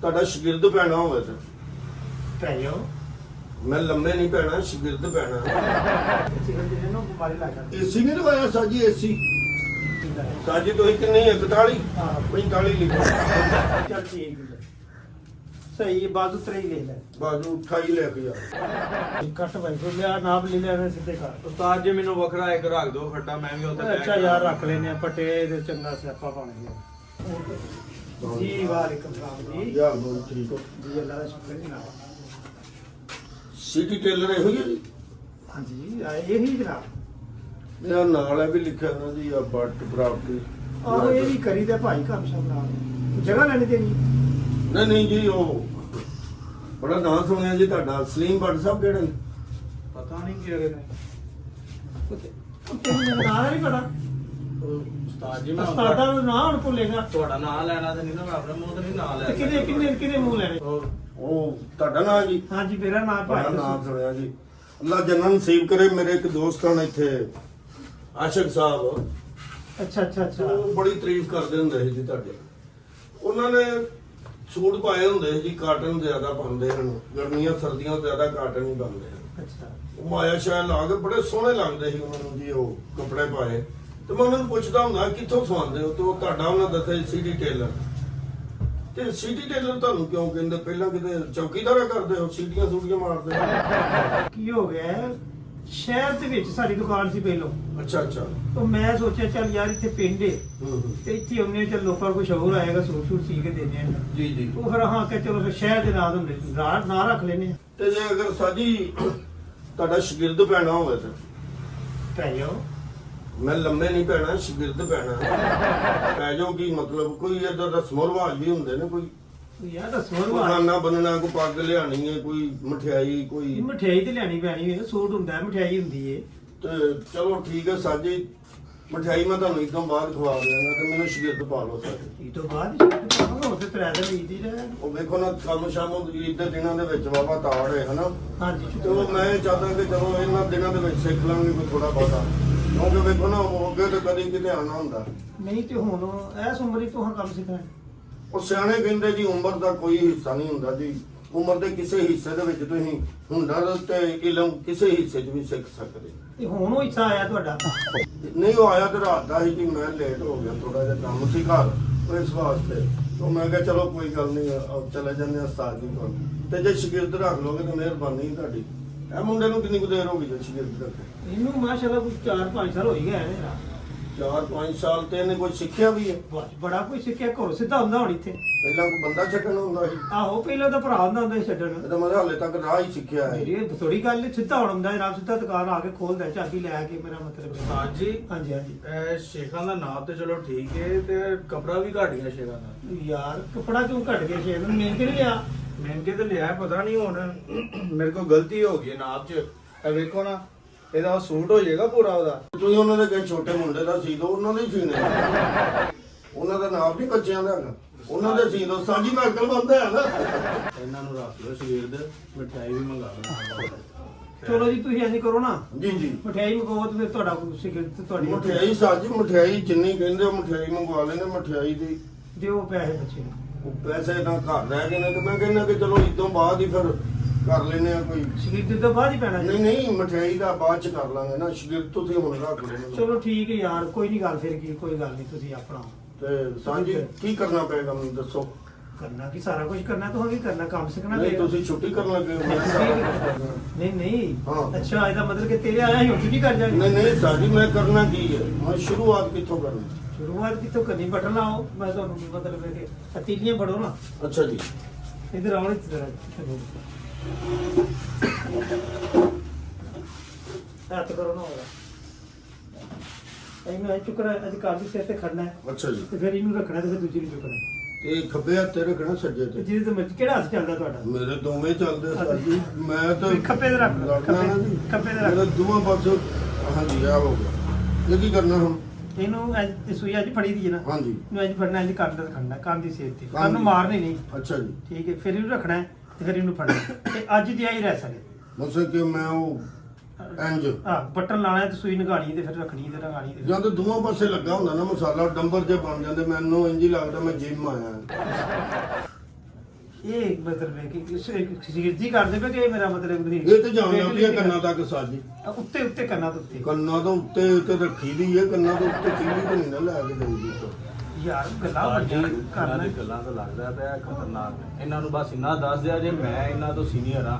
ਤੁਹਾਡਾ ਸ਼ਾਗਿਰਦ ਪੈਣਾ ਹੋਵੇ ਤੇ ਪੈ ਜਾਓ ਮੈਂ ਲੰਮੇ ਨਹੀਂ ਪੈਣਾ, ਸ਼ਾਗਿਰਦ ਪੈਣਾ। ਸਿਗਰਟ ਨੂੰ ਬਿਮਾਰੀ ਲੱਗ ਜਾਂਦੀ ਏਸੀ ਨਹੀਂ ਲਵਾਇਆ ਸਾਜੀ? ਏਸੀ ਸਾਜੀ ਤੁਸੀਂ ਕਿੰਨੀ 41 45 ਲਿਖੋ। ਚੱਲ ਠੀਕ ਹੈ ਸਹੀ ਬਾਜ਼ੂ ਤਰੇ ਹੀ ਲੈ ਲੈ ਬਾਜੂ 28 ਲੈ ਕੇ ਆ। ਕੱਟ ਭਾਈ ਕੋ ਲਿਆ ਨਾਪ ਲੈ ਲਿਆ ਸਿੱਧੇ ਕਰ ਉਸਤਾਦ ਜੀ ਮੈਨੂੰ ਵੱਖਰਾ ਇੱਕ ਰੱਖ ਦਿਓ ਫੱਟਾ, ਮੈਂ ਵੀ ਉੱਥੇ ਅੱਛਾ ਯਾਰ ਰੱਖ ਲੈਨੇ ਆ ਪਟੇ ਦੇ ਚੰਗਾ ਸਿਆਪਾ ਬਣ ਗਿਆ ਜੀ। ਵਾਲੇਕੁਮ ਸਲਾਮ ਜੀ। ਯਾਰ ਬੋਲ ਠੀਕ ਹੋ ਜੀ ਅੱਲਾ ਦਾ ਸ਼ੁਕਰ ਜੀ ਜਨਾਬ। ਸਿਟੀ ਟੇਲਰ ਇਹੋ ਹੀ ਹੈ ਜੀ? ਹਾਂਜੀ ਇਹੀ ਜਨਾਬ। ਮੇਰਾ ਨਾਲ ਹੈ ਵੀ ਲਿਖਿਆ ਨਾ ਜੀ ਆ ਬੱਟ ਪ੍ਰਾਪਰਟੀ। ਆਹੋ ਇਹ ਵੀ ਕਰੀ ਤੇ ਭਾਈ ਕੰਮ ਸਭ ਨਾਲ ਜਗ੍ਹਾ ਲੈਣੀ ਤੇ ਨਹੀਂ ਨਹੀਂ ਜੀ ਉਹ ਬੜਾ ਨਾਂ ਸੁਣਿਆ ਜੀ ਤੁਹਾਡਾ, ਸਲੀਮ ਬੱਟ ਸਾਹਿਬ ਕਿਹੜੇ ਨੇ? ਪਤਾ ਨਹੀਂ ਕਿਹੜੇ ਨੇ ਤੈਨੂੰ ਨਾਂ ਨਹੀਂ ਪਤਾ? ਉਸਤਾਦ ਜੀ ਮੈਂ ਉਸਤਾਦਾਂ ਨੂੰ ਨਾਂ ਹੁਣ ਭੁੱਲੇਗਾ ਤੁਹਾਡਾ ਨਾਂ ਲੈਣਾ ਤੇ ਨਹੀਂ ਨਾ, ਮੈਂ ਆਪਣੇ ਮੂੰਹ ਤੇ ਨਹੀਂ ਨਾਂ ਲੈ ਤੇ ਕਿਹਦੇ ਮੂੰਹ ਲੈਣੇ? ਹੋਰ ਉਹ ਤੁਹਾਡਾ ਨਾਂ ਜੀ? ਹਾਂਜੀ ਮੇਰਾ ਨਾਂ ਬੜਾ ਭਾਈ ਨਾਮ ਸੁਣਿਆ ਜੀ। ਅੱਲਾ ਜੰਨਤ ਨਸੀਬ ਕਰੇ। ਮੇਰੇ ਇੱਕ ਦੋਸਤ ਹਨ ਇੱਥੇ ਆਸ਼ਿਕ ਸਾਹਿਬ, ਅੱਛਾ ਅੱਛਾ ਅੱਛਾ ਉਹ ਬੜੀ ਤਾਰੀਫ ਕਰਦੇ ਹੁੰਦੇ ਸੀ ਜੀ ਤੁਹਾਡੇ। ਉਹਨਾਂ ਨੇ ਸੂਟ ਪਾਏ ਹੁੰਦੇ ਸੀ ਜੀ, ਕਾਟਨ ਜ਼ਿਆਦਾ ਪਾਉਂਦੇ ਹਨ, ਗਰਮੀਆਂ ਸਰਦੀਆਂ ਜ਼ਿਆਦਾ ਕਾਟਨ ਹੀ ਪਾਉਂਦੇ ਹਨ। ਅੱਛਾ ਉਹ ਮਾਇਆ ਸ਼ਾਇਦ ਲਾ ਕੇ ਬੜੇ ਸੋਹਣੇ ਲੱਗਦੇ ਸੀ ਉਹਨਾਂ ਨੂੰ ਜੀ ਉਹ ਕੱਪੜੇ ਪਾਏ। ਤੇ ਮੈਂ ਉਹਨਾਂ ਨੂੰ ਪੁੱਛਦਾ ਹੁੰਦਾ ਕਿੱਥੋਂ ਸਵਾਉਂਦੇ ਹੋ, ਤੇ ਉਹ ਤੁਹਾਡਾ ਉਹਨਾਂ ਦੱਸਿਆ ਸਿਟੀ ਟੇਲਰ। ਤੇ ਸਿਟੀ ਟੇਲਰ ਤੁਹਾਨੂੰ ਕਿਉਂ ਕਹਿੰਦੇ? ਪਹਿਲਾਂ ਕਿਤੇ ਚੌਕੀਦਾਰਾ ਕਰਦੇ ਹੋ, ਸੀਟੀਆਂ ਸੂਟੀਆਂ ਮਾਰਦੇ ਹੋ? ਕੀ ਹੋ ਗਿਆ ਸ਼ਹਿਰ ਦੇ ਵਿੱਚ ਸਾਡੀ ਦੁਕਾਨ ਸੀ ਪਹਿਲੋਂ, ਅੱਛਾ ਅੱਛਾ। ਤਾਂ ਮੈਂ ਸੋਚਿਆ ਚੱਲ ਯਾਰ ਇੱਥੇ ਪਿੰਡ ਏ ਹੂੰ ਤੇ ਇੱਥੇ ਆਉਂਦੇ ਚੱਲ ਲੋਕਾਂ ਨੂੰ ਕੁਛ ਹੋਰ ਆਏਗਾ, ਸੂਟ ਸੂਟ ਸੀ ਕੇ ਦੇਣੇ ਆ। ਜੀ ਜੀ। ਉਹ ਫਿਰ ਹਾਂ ਕਿ ਚਲੋ ਫਿਰ ਸ਼ਹਿਰ ਦੇ ਨਾਂ ਹੁੰਦੇ ਨਾਂ ਰੱਖ ਲੈਨੇ ਆ। ਤੇ ਜੇ ਅਗਰ ਸਾਜੀ ਤੁਹਾਡਾ ਸ਼ਾਗਿਰਦ ਪੈਣਾ ਹੋਵੇ ਤੇ ਪੈ ਜਾਓ ਮੈਂ ਲੰਮੇ ਨਹੀਂ ਪੈਣਾ, ਸ਼ਾਗਿਰਦ ਪੈਣਾ। ਪੈ ਜਾਓ ਕੀ ਮਤਲਬ? ਕੋਈ ਇਦਾਂ ਰਸਮੋ ਰਿਵਾਜ ਵੀ ਹੁੰਦੇ ਨੇ, ਕੋਈ ਯਾਰ ਦੱਸੋ ਖਾਣਾ ਬਣਨਾ, ਕੋਈ ਪੱਗ ਲਿਆਣੀ ਹੈ, ਕੋਈ ਮਠਿਆਈ, ਕੋਈ ਮਠਿਆਈ ਤੇ ਲੈਣੀ ਪੈਣੀ ਹੈ, ਸੂਟ ਹੁੰਦਾ ਮਠਿਆਈ ਹੁੰਦੀ ਏ। ਤੇ ਚਲੋ ਠੀਕ ਹੈ ਸਾਜੀ, ਮਠਿਆਈ ਮੈਂ ਤੁਹਾਨੂੰ ਇੱਕਦਮ ਬਾਅਦ ਖਵਾ ਦਿਆਂਗਾ ਤੇ ਮੈਨੂੰ ਸ਼ਾਗਿਰਦ ਪਾ ਲਓ ਸਾਜੀ। ਇਹ ਤੋਂ ਬਾਅਦ ਹੋਰ ਤੇ ਤਰੇ ਦਿਨ ਈਦ ਹੀ ਰਹਿ। ਉਹ ਵੇਖੋ ਨਾ ਕੰਮ ਸ਼ਾਮ ਈਦ ਦੇ ਦਿਨਾਂ ਦੇ ਵਿੱਚ ਵਾਵਾ ਤਾੜ ਹੈ ਹਨਾ। ਹਾਂਜੀ ਤੇ ਉਹ ਮੈਂ ਚਾਹਦਾ ਕਿ ਚਲੋ ਇਹਨਾਂ ਦਿਨਾਂ ਦੇ ਵਿੱਚ ਸਿੱਖ ਲਾਂਗੇ ਕੋਈ ਥੋੜਾ ਬਹੁਤਾ, ਕਿਉਂਕਿ ਵੇਖੋ ਨਾ ਅੱਗੇ ਤੇ ਕਦੀ ਕਿਤੇ ਆਣਾ ਹੁੰਦਾ। ਨਹੀਂ ਤੇ ਹੁਣ ਇਸ ਉਮਰ 'ਚ ਤੂੰ ਕੰਮ ਸਿੱਖਣਾ। ਉਹ ਸਿਆਣੇ ਕਹਿੰਦੇ ਜੀ ਉਮਰ ਦਾ ਕੋਈ ਹਿੱਸਾ ਨਹੀਂ ਹੁੰਦਾ ਜੀ, ਉਮਰ ਦੇ ਕਿਸੇ ਹਿੱਸੇ ਦੇ ਵਿੱਚ ਤੁਸੀਂ ਹੁਨਰ ਤੇ ਇਲਮ ਕਿਸੇ ਹਿੱਸੇ 'ਚ ਵੀ ਸਿੱਖ ਸਕਦੇ। ਤੇ ਹੁਣ ਉਹ ਇੱਛਾ ਆਇਆ ਤੁਹਾਡਾ? ਨਹੀਂ ਉਹ ਆਇਆ ਤੇ ਰਾਤ ਦਾ ਸੀ ਕਿ ਮੈਂ ਲੇਟ ਹੋ ਗਿਆ, ਥੋੜਾ ਜਿਹਾ ਕੰਮ ਸੀ ਘਰ, ਉਹ ਇਸ ਵਾਸਤੇ। ਤਾਂ ਮੈਂ ਕਿਹਾ ਚਲੋ ਕੋਈ ਗੱਲ ਨਹੀਂ, ਚਲੇ ਜਾਂਦੇ ਆ ਉਸਤਾਦ ਜੀ ਕੋਲ। ਤੇ ਜੇ ਸ਼ਾਗਿਰਦ ਰੱਖ ਲੋਗੇ ਤਾਂ ਮਿਹਰਬਾਨੀ ਤੁਹਾਡੀ। ਇਹ ਮੁੰਡੇ ਨੂੰ ਕਿੰਨੀ ਕੁ ਦੇਰ ਹੋ ਗਈ ਜੇ ਸ਼ਾਗਿਰਦ ਰੱਖੇ? ਇਹਨੂੰ ਮਾਸ਼ਾਅੱਲਾ ਕੁਝ 4-5 ਸਾਲ ਹੋ ਹੀ ਗਏ ਨੇ। 4-5 ਸਾਲ ਤੇ ਇਹਨੇ ਕੁਝ ਸਿੱਖਿਆ ਵੀ ਹੈ? ਬੜਾ ਕੁਝ ਸਿੱਖਿਆ, ਘਰੋਂ ਸਿੱਧਾ ਹੁੰਦਾ ਹੁਣ ਇੱਥੇ। ਪਹਿਲਾਂ ਕੋਈ ਬੰਦਾ ਛੱਡਣ ਹੁੰਦਾ ਸੀ? ਆਹੋ ਪਹਿਲਾਂ ਤਾਂ ਭਰਾ ਹੁੰਦਾ ਹੁੰਦਾ ਸੀ ਛੱਡਣ। ਇਹ ਤਾਂ ਮੈਂ ਹਾਲੇ ਤੱਕ ਰਾਹ ਹੀ ਸਿੱਖਿਆ ਹੈ। ਮੇਰੀ ਥੋੜੀ ਗੱਲ ਸਿੱਧਾ ਹੁਣ ਹੁੰਦਾ ਜਨਾਬ, ਸਿੱਧਾ ਦੁਕਾਨ ਆ ਕੇ ਖੋਲਦਾ ਚਾਬੀ ਲੈ ਕੇ, ਮੇਰਾ ਮਤਲਬ। ਉਸਤਾਦ ਜੀ ਹਾਂਜੀ ਹਾਂਜੀ ਇਹ ਸ਼ੇਖਾਂ ਦਾ ਨਾਮ ਤੇ ਚਲੋ ਠੀਕ ਹੈ, ਤੇ ਕਪੜਾ ਵੀ ਘਟ ਗਿਆ ਸ਼ੇਖਾਂ ਦਾ। ਯਾਰ ਕੱਪੜਾ ਕਿਉਂ ਘਟ ਗਿਆ ਸ਼ੇਰ ਨੂੰ? ਮਿਹਨਤ ਨਹੀਂ ਲਿਆ। ਮਹਿੰਗੇ ਤੇ ਲਿਆ ਪਤਾ ਨਹੀਂ ਹੁਣ ਮੇਰੇ ਕੋਲ ਗਲਤੀ ਹੋ ਗਈ ਹੈ ਨਾਪ 'ਚ। ਇਹ ਵੇਖੋ ਨਾ, ਇਹਦਾ ਸੂਟ ਹੋ ਜਾਏਗਾ ਪੂਰਾ ਉਹਦਾ। ਤੁਸੀਂ ਉਹਨਾਂ ਦੇ ਕਹੇ ਛੋਟੇ ਮੁੰਡੇ ਦਾ ਸੀ ਦੋ, ਉਹਨਾਂ ਦੇ ਹੀ ਸੀਨੇ। ਉਹਨਾਂ ਦਾ ਨਾਮ ਨਹੀਂ ਬੱਚਿਆਂ ਦਾ ਹੈਗਾ, ਉਹਨਾਂ ਦੇ ਸੀ ਦੋ। ਸਾਂਝੀ ਮੈਂ ਅਕਲ ਬੰਦਾ ਹੈ ਨਾ। ਇਹਨਾਂ ਨੂੰ ਰੱਖ ਲਓ ਸ਼ਾਗਿਰਦ, ਮਠਿਆਈ ਵੀ ਮੰਗਾ ਲਓ। ਚਲੋ ਜੀ ਤੁਸੀਂ ਇੰਝ ਕਰੋ ਨਾ, ਜੀ ਜੀ। ਮਠਿਆਈ ਮੰਗਵਾਓ ਤੇ ਫਿਰ ਤੁਹਾਡਾ ਸਿਗਰਟ ਤੁਹਾਡੀ ਮਠਿਆਈ ਸਾਜੀ, ਮਠਿਆਈ ਜਿੰਨੀ ਕਹਿੰਦੇ ਉਹ ਮਠਿਆਈ ਮੰਗਵਾ ਲੈਣੇ। ਮਠਿਆਈ ਦੀ ਦਿਓ ਪੈਸੇ ਬੱਚੇ ਨੂੰ। ਉਹ ਪੈਸੇ ਨਾ ਘਰ ਰਹਿ ਗਏ ਨੇ, ਤੇ ਮੈਂ ਕਹਿੰਦਾ ਕਿ ਚਲੋ ਇਦੋਂ ਬਾਅਦ ਹੀ ਫਿਰ ਕਰ ਲੈਨੇ ਆ ਕੋਈ। ਸਿਗਰਟ ਤੋਂ ਬਾਅਦ ਹੀ ਪੈਣਾ ਜੀ। ਨਹੀਂ ਮਠਿਆਈ ਦਾ ਬਾਅਦ ਚ ਕਰ ਲਾਂਗੇ ਨਾ, ਸ਼ਾਗਿਰਦ ਤੁਸੀਂ ਹੁਣ ਰੱਖ ਲੈਣੇ। ਚਲੋ ਠੀਕ ਹੈ ਯਾਰ, ਕੋਈ ਨਹੀਂ ਗੱਲ ਫਿਰ ਕੀ, ਕੋਈ ਗੱਲ ਨਹੀਂ, ਤੁਸੀਂ ਆਪਣਾ ਤੇ ਸਾਂਝੀ ਕੀ ਕਰਨਾ ਪਏਗਾ ਮੈਨੂੰ ਦੱਸੋ? ਕਰਨਾ ਕੀ, ਸਾਰਾ ਕੁਝ ਕਰਨਾ, ਤੁਹਾਨੂੰ ਕੀ ਕਰਨਾ, ਕੰਮ ਸਿੱਖਣਾ ਨਹੀਂ ਪਏਗਾ। ਤੁਸੀਂ ਛੁੱਟੀ ਕਰਨ ਲੱਗੇ ਹੋ? ਮੈਂ ਸਾਰਾ ਕੁਛ ਕਰਨਾ। ਨਹੀਂ ਨਹੀਂ ਹਾਂ। ਅੱਛਾ ਇਹਦਾ ਮਤਲਬ ਕਿ ਤੇਰੇ ਆਇਆ ਹੀ ਹੁਣ ਕੀ ਕਰ ਜਾਣੀ? ਨਹੀਂ ਨਹੀਂ ਸਾਜੀ, ਮੈਂ ਕਰਨਾ ਕੀ ਹੈ, ਮੈਂ ਸ਼ੁਰੂਆਤ ਕਿੱਥੋਂ ਕਰਨੀ? ਸ਼ੁਰੂਆਤ ਕਿੱਥੋਂ ਕਰਨੀ? ਬਟਨ ਲਾਓ, ਮੈਂ ਤੁਹਾਨੂੰ ਮਤਲਬ ਹੈ ਕਿ ਪਤੀਲੀਆਂ ਫੜੋ ਨਾ, ਅੱਛਾ ਜੀ। ਇਧਰ ਆਉਣ ਇਸ ਤਰ੍ਹਾਂ ਹੱਥ ਕਰੋ ਨਾ ਹੋਗਾ। ਇਹਨੂੰ ਚੁੱਕਣਾ, ਅੱਜ ਕਾਲ ਦੇ ਸਿਰ ਤੇ ਖੜਨਾ ਹੈ ਅੱਛਾ ਜੀ। ਤੇ ਫਿਰ ਇਹਨੂੰ ਰੱਖਣਾ ਤੇ ਫਿਰ ਦੂਜੀ ਨੂੰ ਚੁੱਕਣਾ। ਤੇ ਖੱਬੇ ਹੱਥ ਤੇ ਰੱਖਣਾ, ਸੱਜੇ ਤੇ? ਜਿਹਦੇ ਤੇ ਮਰਜ਼ੀ, ਕਿਹੜਾ ਹੱਥ ਚੱਲਦਾ ਤੁਹਾਡਾ? ਮੇਰੇ ਦੋਵੇਂ ਚੱਲਦੇ ਸਾਜੀ, ਮੈਂ ਤਾਂ ਖੱਬੇ ਤੇ ਰੱਖ ਲਓ, ਲੜਨਾ ਨਾ ਜੀ। ਖੱਬੇ ਤੇ ਰੱਖ। ਮੇਰੇ ਦੋਵਾਂ ਪਾਸੋਂ। ਹਾਂਜੀ ਆ ਹੋ ਗਿਆ। ਇਹ ਕੀ ਕਰਨਾ ਹੁਣ? ਇਹਨੂੰ ਇਹ ਸੂਈ ਅੱਜ ਫੜੀ ਦੀ ਹੈ ਨਾ, ਹਾਂਜੀ। ਇਹਨੂੰ ਅੱਜ ਫੜਨਾ, ਅੱਜ ਕੰਨ ਤੇ ਖੜਨਾ, ਕੰਨ ਦੀ ਸੇਧ ਤੇ, ਕੰਨ ਕੰਨ ਨੂੰ ਦੀ। ਮਾਰਨੀ ਨਹੀਂ। ਅੱਛਾ ਜੀ। ਠੀਕ ਹੈ, ਫਿਰ ਇਹਨੂੰ ਰੱਖਣਾ ਹੈ ਤੇ ਫਿਰ ਇਹਨੂੰ ਫੜਨਾ ਤੇ ਅੱਜ ਦੀ ਆਈ ਰਹਿ ਸਕੇ। ਮਤਲਬ ਕਿ ਮੈਂ ਉਹ ਇੰਜ ਬਟਨ ਲਾਣਾ ਹੈ ਤੇ ਸੂਈ ਨਗਾਣੀ ਤੇ ਫਿਰ ਰੱਖਣੀ ਤੇ ਨਗਾਣੀ ਤੇ। ਜਦ ਦੋਵਾਂ ਪਾਸੇ ਲੱਗਾ ਹੁੰਦਾ ਨਾ ਮਸਾਲਾ, ਡੰਬਰ ਜੇ ਬਣ ਜਾਂਦੇ, ਮੈਨੂੰ ਇੰਜ ਹੀ ਲੱਗਦਾ ਮੈਂ ਜਿਮ ਆਇਆ। ਇਹ ਮਤਲਬ ਹੈ ਕਿ ਸਿੱਧੀ ਕਰਦੇ ਪਏ ਕਿ ਮੇਰਾ ਮਤਲਬ ਨਹੀਂ ਇਹ ਤੇ ਜਾਣ ਲੱਗ ਪਿਆ ਕੰਨਾਂ ਤੱਕ ਸਾਜੀ ਉੱਤੇ ਉੱਤੇ ਕੰਨਾਂ ਤੋਂ ਉੱਤੇ ਕੰਨਾਂ ਤੋਂ ਉੱਤੇ ਰੱਖੀ ਦੀ ਹੈ ਕੰਨਾਂ ਤੋਂ ਉੱਤੇ ਕਿੰਨੀ ਤਾਂ ਨਹੀਂ ਨਾ ਲੈ ਕੇ ਦੇਈਦੀ ਯਾਰ ਗੱਲਾਂ ਸਾਡੀ ਵੱਡੀਆਂ ਇਹਨਾਂ ਕਰਨਾ ਦੀ ਗੱਲਾਂ ਤਾਂ ਲੱਗਦਾ ਪਿਆ ਖਤਰਨਾਕ। ਇਹਨਾਂ ਨੂੰ ਬਸ ਇੰਨਾ ਦੱਸ ਦਿਆ ਜੇ ਮੈਂ ਇਹਨਾਂ ਤੋਂ ਸੀਨੀਅਰ ਆ,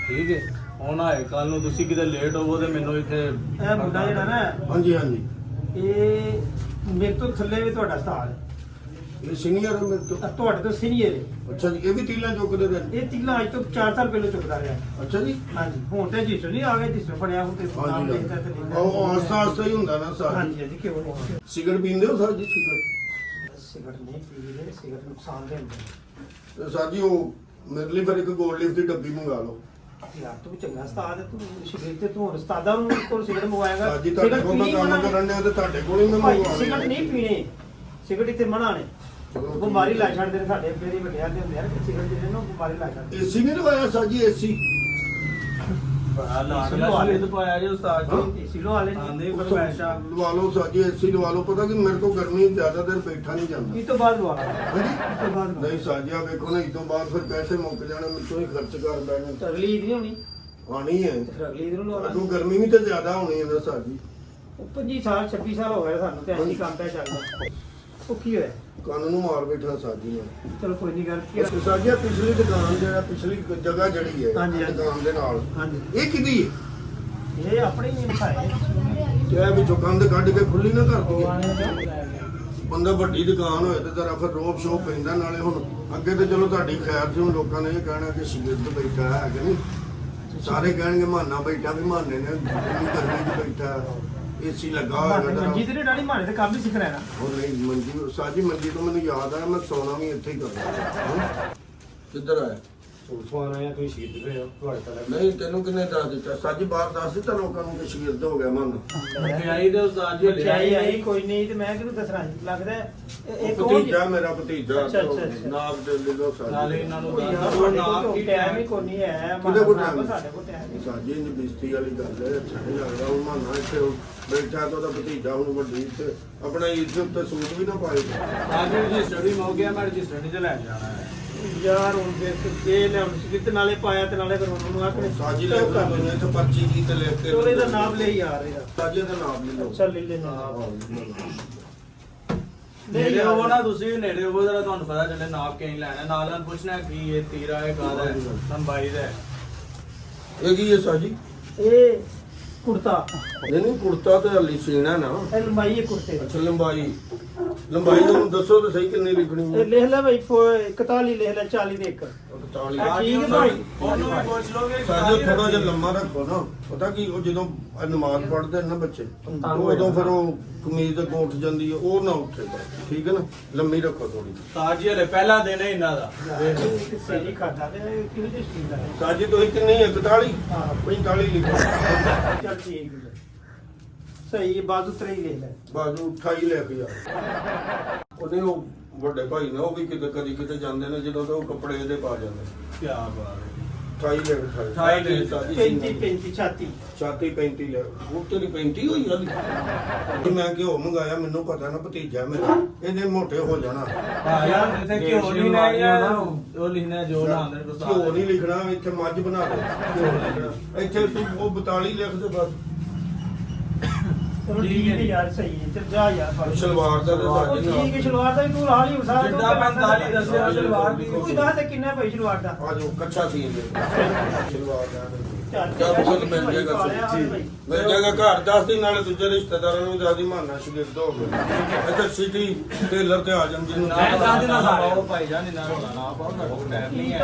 ਠੀਕ ਹੈ। ਹੁਣ ਆਏ ਕੱਲ ਨੂੰ ਤੁਸੀਂ ਕਿਤੇ ਲੇਟ ਹੋਵੋ ਤੇ ਮੈਨੂੰ ਇੱਥੇ ਇਹ ਮੁੰਡਾ ਜਿਹੜਾ ਨਾ ਹਾਂਜੀ ਹਾਂਜੀ ਇਹ ਮੇਰੇ ਤੋਂ ਥੱਲੇ ਵੀ ਤੁਹਾਡਾ ਉਸਤਾਦ ਹੈ ਇਹ ਸੀਨੀਅਰ ਹੈ ਮੇਰੇ ਤੋਂ। ਤੁਹਾਡੇ ਤੋਂ ਸੀਨੀਅਰ ਹੈ ਅੱਛਾ ਜੀ ਇਹ ਵੀ ਤੀਲਾਂ ਚੁੱਕਦੇ ਰਹੇ। ਇਹ ਤਿੰਨਾਂ ਅੱਜ ਤੋਂ 4 ਸਾਲ ਪਹਿਲਾਂ ਚੁੱਕਦਾ ਰਿਹਾ ਅੱਛਾ ਜੀ ਹਾਂਜੀ ਹੁਣ ਤੇ ਰਜਿਸਟਰ ਨਹੀਂ ਆ ਗਿਆ ਰਜਿਸਟਰ ਬਣਿਆ ਹੁਣ ਤੇ ਨਾਮ ਹਾਂਜੀ ਲਿਖਦਾ ਤੇ ਲਿਖਦਾ। ਉਹ ਆਸਤਾ ਆਸਤਾ ਹੀ ਹੁੰਦਾ ਨਾ ਸਾਜੀ। ਹਾਂਜੀ ਹਾਂਜੀ ਕਿਉਂ ਨਹੀਂ ਸਿਗਰਟ ਪੀਂਦੇ ਹੋ ਸਾਜੀ ਸਿਗਰਟ? ਸਿਗਰਟ ਨਹੀਂ ਪੀਦੇ ਸਿਗਰਟ ਨੁਕਸਾਨ ਦਿੰਦੇ ਤੇ ਸਾਜੀ ਉਹ ਮੇਰੇ ਲਈ ਫਿਰ ਇੱਕ ਗੋਲਡ ਲਿਫ ਦੀ ਡੱਬੀ ਮੰਗਾ ਲਓ। ਯਾਰ ਤੂੰ ਚੰਗਾ ਉਸਤਾਦ ਹੈ ਤੂੰ ਸ਼ਰੀਰ ਤੇ ਤੂੰ ਉਸਤਾਦਾਂ ਨੂੰ ਕੋਲ ਸਿਗਰਟ ਮੰਗਵਾਏਗਾ ਸਾਜੀ ਤੁਹਾਡੇ ਕੋਲ ਮੈਂ ਕੰਮ ਕਰਨ ਡਿਆ ਤੇ ਤੁਹਾਡੇ ਕੋਲ ਹੀ ਮੈਂ ਭਾਈ ਮੰਗਵਾ ਸਿਗਰਟ ਨਹੀਂ ਪੀਣੇ ਸਿਗਰਟ ਇੱਥੇ ਮਨਾ ਨੇ ਬਿਮਾਰੀ ਲਾ ਛੱਡਦੇ ਨੇ ਸਾਡੇ ਮੇਰੀ ਵੱਡਿਆਂ ਦੇ ਹੁੰਦੇ ਆ ਕਿ ਸਿਗਰਟ ਜਿਹੜੇ ਨੂੰ ਬਿਮਾਰੀ ਲਾ ਛੱਡਦੇ ਏਸੀ ਨਹੀਂ ਲਵਾਇਆ ਸਾਜੀ ਏਸੀ? ਬੜਾ ਲਾਡਲਾ ਸ਼ਹੀਦ ਪਾਇਆ ਜੇ ਉਸਤਾਦ ਜੀ। ਏਸੀ ਲੋ ਵਾਲੇ ਆਂਦੇ ਫਰਮੈਸ਼ਾ ਲਵਾ ਲਓ ਸਾਜੀ ਏਸੀ ਲਵਾ ਲਓ। ਪਤਾ ਕਿ ਮੇਰੇ ਕੋਲ ਗਰਮੀ ਜ਼ਿਆਦਾ ਦੇਰ ਬੈਠਾ ਨਹੀਂ ਜਾਂਦਾ। ਇਹ ਤੋਂ ਬਾਅਦ ਲਵਾ ਹਾਂਜੀ ਇਸ ਤੋਂ ਬਾਅਦ ਲਵਾ। ਨਹੀਂ ਸਾਜਿਆ ਵੇਖੋ ਨਾ ਇਸ ਤੋਂ ਬਾਅਦ ਫਿਰ ਪੈਸੇ ਮੁੱਕ ਜਾਣੇ ਮੈਨੂੰ ਹੀ ਖਰਚ ਕਰ ਬੈਣੇ ਤਾਂ ਅਗਲੀ ਈਦ ਨਹੀਂ ਹੋਣੀ ਆਣੀ ਹੈ। ਤੇ ਫਿਰ ਅਗਲੀ ਈਦ ਨੂੰ ਲਵਾ ਅਗੋਂ ਗਰਮੀ ਵੀ ਤਾਂ ਜ਼ਿਆਦਾ ਹੋਣੀ ਹੈ ਨਾ ਸਾਜੀ। ਉਹ 25 ਸਾਲ 26 ਸਾਲ ਹੋ ਗਏ ਸਾਨੂੰ ਤੇ ਅਸੀਂ ਕੰਮ ਤੇ ਚੱਲਦਾ ਉਹ ਕੀ ਹੋਇਆ ਕੰਨ ਨੂੰ ਮਾਰ ਬੈਠਾ ਸਾਜੀ ਨੇ। ਚਲੋ ਕੋਈ ਨਹੀਂ ਗੱਲ ਕੀ ਸਾਜਿਆ ਪਿਛਲੀ ਦੁਕਾਨ ਜਿਹੜਾ ਪਿਛਲੀ ਜਗ੍ਹਾ ਜਿਹੜੀ ਹੈ ਹਾਂਜੀ, ਹਾਂਜੀ। ਦੁਕਾਨ ਦੇ ਨਾਲ ਹਾਂਜੀ ਇਹ ਕਿਹਦੀ ਹੈ? ਇਹ ਆਪਣੇ ਹੀ ਵਿਖਾਏ ਇਹ ਵਿੱਚੋਂ ਕੰਧ ਕੱਢ ਕੇ ਖੁੱਲੀ ਨਾ ਕਰਦੀ ਹੈ। ਬੰਦਾ ਵੱਡੀ ਦੁਕਾਨ ਹੋਏ ਤੇ ਤੇਰਾ ਫਿਰ ਰੋਬ ਸ਼ੋਪ ਪੈਂਦਾ। ਨਾਲੇ ਹੁਣ ਅੱਗੇ ਤੇ ਚਲੋ ਤੁਹਾਡੀ ਖੈਰ ਸੀ, ਹੁਣ ਲੋਕਾਂ ਨੇ ਇਹ ਕਹਿਣਾ ਕਿ ਸ਼ਗਿਰਦ ਬੈਠਾ ਹੈ ਕਿ ਨਹੀਂ। ਸਾਰੇ ਕਹਿਣਗੇ ਮਾਨਾ ਬੈਠਾ ਵੀ ਮਾਨੇ ਨੇ ਇੰਨੀ ਗਰਮੀ 'ਚ ਬੈਠਾ ਏਸੀ ਲੱਗਾ ਹੋਇਆ ਮੰਜੀ ਤੇ ਡਾੜੀ ਮਾਰੇ ਤੇ ਕੰਮ ਹੀ ਸਿੱਖ ਲੈਣਾ ਉਹ ਨਹੀਂ ਮੰਜੀ ਸਾਜੀ ਮੰਜੀ ਤੋਂ ਮੈਨੂੰ ਯਾਦ ਆਇਆ ਮੈਂ ਸੌਣਾ ਵੀ ਇੱਥੇ ਹੀ ਕਰਦਾ। ਕਿੱਧਰ ਆਇਆ? ਸੂਸਵਾਨ ਆਇਆ ਤੁਸੀਂ ਸ਼ਹੀਦ ਹੋਏ ਹੋ ਤੁਹਾਡੇ ਤਾਂ ਨਹੀਂ ਤੈਨੂੰ ਕਿੰਨੇ ਦੱਸ ਦਿੱਤਾ? ਸਾਜੀ ਬਾਹਰ ਦੱਸ ਦਿੱਤਾ ਲੋਕਾਂ ਨੂੰ ਕਿ ਸ਼ਗਿਰਦ ਹੋ ਗਿਆ ਮਨ। ਮਠਿਆਈ ਦੇ ਉਸਤਾਦ ਜੀ ਲਿਆਈ ਆਈ ਕੋਈ ਨਹੀਂ ਤੇ ਮੈਂ ਕਿਹਨੂੰ ਦੱਸਣਾ ਸੀ ਲੱਗਦਾ ਇਹ ਕੌਣ ਭਤੀਜਾ ਮੇਰਾ ਭਤੀਜਾ ਅੱਛਾ, ਅੱਛਾ, ਅੱਛਾ। ਨਾਮ ਦੇ ਲੈ ਲਓ ਨਾਲੇ ਸਾਜੀ। ਇਹਨਾਂ ਨੂੰ ਕੋਈ ਦੱਸ ਯਾਰ ਦਿਓ ਸਾਡੇ ਨਾਮ ਕੋਲ ਕੀ ਟਾਈਮ ਹੀ ਕੋਈ ਨਹੀਂ ਹੈ ਕਿਹਦੇ ਕੋਲ ਮਾਨਾ time? ਸਾਡੇ ਕੋਲ ਟਾਈਮ ਨਹੀਂ ਸਾਜੀ ਇੰਨੀ ਬਿਸਤੀ ਵਾਲੀ ਗੱਲ ਹੈ। ਅੱਛਾ ਨਹੀਂ ਲੱਗਦਾ ਉਹ ਮਾਨਾ ਇੱਥੇ ਉਹ ਬੈਠਾ ਤਾਂ ਉਹਦਾ ਭਤੀਜਾ ਹੁਣ ਵੱਡੀ ਤੇ ਆਪਣਾ ਇੱਜ਼ਤ ਤੇ ਸੂਟ ਵੀ ਨਾ ਪਾਏਗਾ। ਅੱਜ ਰਜਿਸਟਰ ਵੀ ਹੋ ਗਿਆ, ਮੈਂ ਰਜਿਸਟਰ ਨਹੀਂ ਤੇ ਲੈ ਕੇ ਜਾਣਾ ਹੈ। ਯਾਰ ਹੁਣ ਦੇਖ ਇਹ ਲੈ ਹੁਣ ਤੇ ਨਾਲੇ ਪਾਇਆ ਤੇ ਨਾਲੇ ਫਿਰ ਉਹਨੂੰ ਆਖਣੇ ਸਾਜੀ ਲੈ ਕੇ ਆਉਂਦੇ ਇੱਥੇ ਪਰਚੀ ਕੀ ਤੇ ਲਿਖ ਕੇ ਉਹਦੇ ਦਾ ਨਾਮ ਲੈ ਯਾਰ ਇਹਦਾ ਸਾਜੀ ਦਾ ਨਾਮ ਲੈ ਲਓ। ਅੱਛਾ ਲੈ ਲੈ ਨਾਮ ਨੇੜੇ ਹੋਵੋ ਨਾ ਤੁਸੀਂ ਵੀ ਨੇੜੇ ਹੋਵੋ ਜਰਾ ਤੁਹਾਨੂੰ ਪਤਾ ਚੱਲੇ ਨਾਪ ਕਿੰਨੀ ਲੈਣਾ। ਨਾਲ ਨਾਲ ਪੁੱਛਣਾ ਕੀ ਇਹ ਤੀਰਾ ਹੈ ਕਾਹਦਾ ਹੈ ਲੰਬਾਈ ਦਾ ਹੈ। ਇਹ ਕੀ ਹੈ ਸਾਜੀ? ਇਹ ਕੁੜਤਾ ਨਹੀਂ ਕੁੜਤਾ ਤੇ ਹਲੀ ਸੀਣਾ ਨਾ। ਇਹ ਲੰਬਾਈ ਹੈ ਕੁੜਤੇ ਦੀ ਅੱਛਾ ਲੰਬਾਈ ਤੁਹਾਨੂੰ ਦੱਸੋ ਤਾਂ ਸਹੀ ਕਿੰਨੀ ਲਿਖਣੀ ਇਹ ਹੈ? ਲਿਖ ਲੈ ਭਾਈ 41 ਲਿਖ ਲੈ 40 ਦੇ ਇੱਕ 41 ਠੀਕ ਹੈ ਭਾਈ। ਉਹਨੂੰ ਵੀ ਪੁੱਛ ਲੋਗੇ ਸਾਜੋ ਥੋੜਾ ਜਿਹਾ ਲੰਮਾ ਰੱਖੋ ਨਾ। ਪਤਾ ਕੀ ਉਹ ਜਦੋਂ ਨਮਾਜ਼ ਪੜ੍ਹਦੇ ਨੇ ਨਾ ਬੱਚੇ ਉਦੋਂ ਫਿਰ ਉਹ ਕਮੀਜ਼ ਤੇ ਉੱਠ ਜਾਂਦੀ ਹੈ ਉਹ ਨਾ ਉੱਠੇ ਬਸ। ਠੀਕ ਹੈ ਨਾ ਲੰਮੀ ਰੱਖੋ ਥੋੜੀ। ਉਸਤਾਦ ਜੀ ਹਲੇ ਪਹਿਲਾ ਦਿਨ ਹੈ ਇਹਨਾਂ ਦਾ। ਸਹੀ ਖਾਦਾ ਤੇ ਕਿਹਦੇ ਤੇ ਸਟੀਲ ਦਾ ਸਾਜੀ ਤੁਸੀਂ ਕਿੰਨੀ ਹੈ? 41 ਹਾਂ 45 ਲਿਖੋ। ਚੱਲ ਠੀਕ ਹੈ ਸਹੀ ਬਾਜ਼ੂ ਤਰੇ ਹੀ ਲੈ ਲੈ ਬਾਜੂ 28 ਲੈ ਕੇ ਆ। ਉਹਨੇ ਉਹ ਵੱਡੇ ਭਾਈ ਨੇ ਉਹ ਵੀ ਕਿਤੇ ਕਦੀ ਕਿਤੇ ਜਾਂਦੇ ਨੇ ਜਦੋਂ ਤੇ ਉਹ ਕੱਪੜੇ ਇਹਦੇ ਪਾ ਜਾਂਦੇ। ਕੀ ਬਾਤ ਹੈ। 28 ਲੈ 28 ਲੈ। ਸਾਜੀ 35 36 ਛਾਤੀ 35 ਲੈ ਉਹ ਤੇਰੀ 35 ਹੋਈ ਆ। ਮੈਂ ਘਿਓ ਮੰਗਾਇਆ ਮੈਨੂੰ ਪਤਾ ਨਾ ਭਤੀਜਾ ਮੇਰਾ ਇਹਨੇ ਮੋਟੇ ਹੋ ਜਾਣਾ। ਹਾਂ ਯਾਰ ਇੱਥੇ ਕਿਉਂ ਨਹੀਂ ਨਾ ਯਾਰ ਉਹ ਲਿਖਣਾ ਜੋ ਲਾਉਂਦੇ ਨੇ ਘਿਓ ਉਸਤਾਦ। ਨਹੀਂ ਲਿਖਣਾ ਇੱਥੇ ਮੱਝ ਬਣਾ ਦੇ ਘਿਓ ਲਿਖਣਾ। ਇੱਥੇ ਤੂੰ ਉਹ 42 ਲਿਖ ਦੇ ਬਸ। ਚਲੋ ਠੀਕ ਹੈ ਯਾਰ ਸਹੀ ਹੈ ਚੱਲ ਜਾ ਯਾਰ ਫੜ। ਸਲਵਾਰ ਦਾ ਤੇ ਉਹ ਸਾਡੀ ਨਾਲ। ਠੀਕ ਹੈ ਸ਼ਲਵਾਰ ਦਾ ਵੀ ਤੂੰ ਰਾਹ ਨਹੀਂ ਉਸਾ ਜਿੱਦਾਂ 45 ਦੱਸਿਆ ਸਲਵਾਰ ਦੀ ਕੋਈ ਦੱਸ ਤੇ ਕਿੰਨਾ ਭਾਈ ਸ਼ਲਵਾਰ ਦਾ ਆ ਜੋ ਕੱਚਾ ਸੀ ਇਹਦੇ ਸਲਵਾਰ ਦਾ ਚੱਲ ਚੱਲ ਬਹੁਤ ਮਿਲ ਜਾਏਗਾ ਮਿਲ ਜਾਏਗਾ ਘਰ ਦੱਸ ਦੀ ਨਾਲੇ ਦੂਜੇ ਰਿਸ਼ਤੇਦਾਰਾਂ ਨੂੰ ਦਾਦੀ ਮਾਨਾ ਸ਼ਗਿਰਦ ਹੋ ਗਏ। ਅੱਛਾ ਸਿਟੀ ਟੇਲਰ ਤੇ ਆ ਜਾਣ ਜਿਹਨੂੰ ਮੈਂ ਦੱਸ ਦੇਣਾ ਪਾਓ ਭਾਈ ਜਾਨ ਇਹਨਾਂ ਨੂੰ ਨਾ ਪਾਓ ਤੁਹਾਡੇ ਕੋਲ ਟਾਈਮ ਨਹੀਂ ਹੈ।